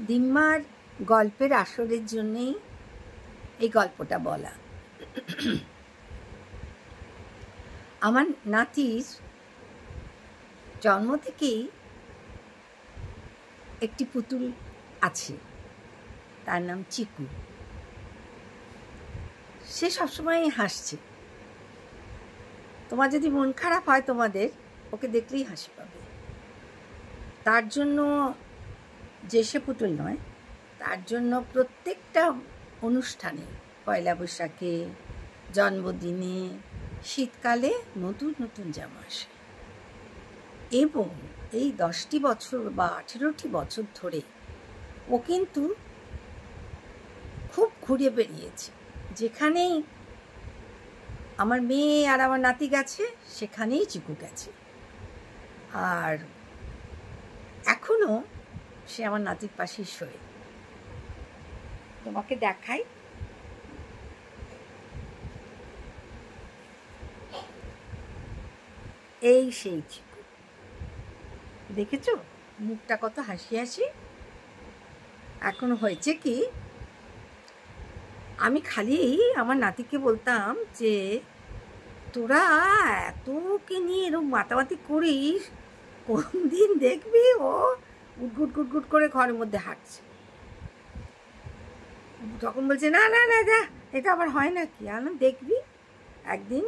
দিম্মার গল্পের আসরের জন্যেই এই গল্পটা বলা। আমার নাতির জন্ম থেকেই একটি পুতুল আছে, তার নাম চিকু। সে সবসময় হাসছে। তোমার যদি মন খারাপ হয় তোমাদের, ওকে দেখলেই হাসি পাবে। তার জন্য যে সে পুতুল নয়, তার জন্য প্রত্যেকটা অনুষ্ঠানে, পয়লা বৈশাখে, জন্মদিনে, শীতকালে নতুন নতুন জামা আসে। এবং এই 10টি বছর বা 18টি বছর ধরে ও কিন্তু খুব ঘুরে বেরিয়েছে। যেখানেই আমার মেয়ে আর আমার নাতি গেছে, সেখানেই চিকু গেছে। আর এখনো সে আমার নাতির পাশেই শোয়। তোমাকে দেখাই, এই সেই চিকু। দেখেছো মুখটা কত হাসি হাসি। এখন হয়েছে কি, আমি খালি আমার নাতিকে বলতাম যে তোরা এতকে নিয়ে এরকম মাতামাতি করিস, কোন দিন দেখবি ও গুটগুট গুটগুট করে ঘরের মধ্যে হাঁটছে। তখন বলছে না না না, যা, এটা আবার হয় না কি, আমি দেখবি একদিন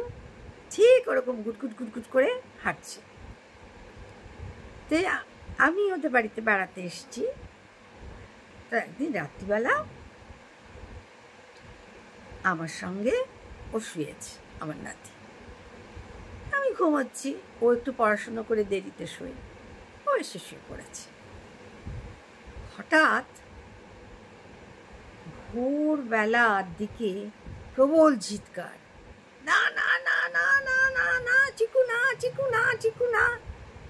ঠিক ওরকম গুটগুট গুটগুট করে হাঁটছে। তো আমি ওদের বাড়িতে বেড়াতে এসেছি। তো একদিন রাত্রিবেলা আমার সঙ্গে ও শুয়েছে, আমার নাতি। আমি ঘুমাচ্ছি, ও একটু পড়াশুনো করে দেরিতে শোয়, ও এসে শুয়ে পড়েছে। হঠাৎ ভোরবেলার দিকে প্রবল চিৎকার, না না না না না না না, চিকু না, চিকু না, চিকু না।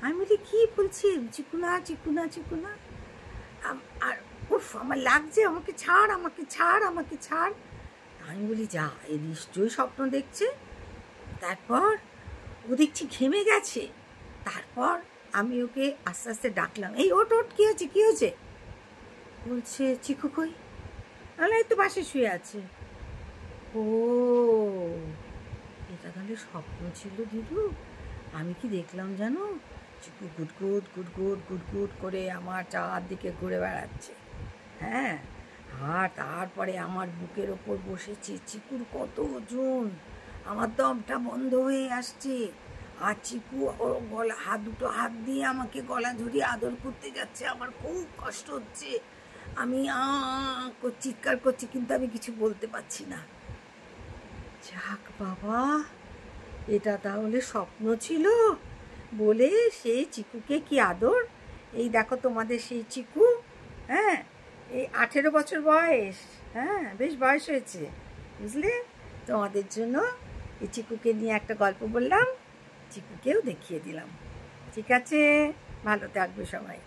আমি বলি কি বলছি, চিকু না, চিকু না, চিকু না। আর উফ, আমার লাগছে, আমাকে ছাড়, আমাকে ছাড়, আমাকে ছাড়। আমি বলি যা, এই নিশ্চয়ই স্বপ্ন দেখছে। তারপর ও দেখছি ঘেমে গেছে। তারপর আমি ওকে আস্তে আস্তে ডাকলাম, এই ওট ওট, কী হয়েছে, কী হয়েছে? বলছে চিকু কই? তাহলে এই তো পাশে শুয়ে আছে। ও, এটা তাহলে স্বপ্ন ছিল দিদু। আমি কি দেখলাম জানো, চিকু গুটগুট গুটগুট গুটগুট করে আমার চারদিকে ঘুরে বেড়াচ্ছে। হ্যাঁ, আর তারপরে আমার বুকের ওপর বসেছে। চিকুর কত ওজন, আমার দমটা বন্ধ হয়ে আসছে। আর চিকু ওর গলা, দুটো হাত দিয়ে আমাকে গলা ধরিয়ে আদর করতে যাচ্ছে। আমার খুব কষ্ট হচ্ছে, আমি চিৎকার করছি, কিন্তু আমি কিছু বলতে পারছি না। যাক বাবা, এটা তাহলে স্বপ্ন ছিল বলে সেই চিকুকে কি আদর। এই দেখো তোমাদের সেই চিকু, হ্যাঁ, এই 18 বছর বয়স, হ্যাঁ, বেশ বয়স হয়েছে, বুঝলে। তোমাদের জন্য এই চিকুকে নিয়ে একটা গল্প বললাম, চিকুকেও দেখিয়ে দিলাম। ঠিক আছে, ভালো থাকবে সবাই।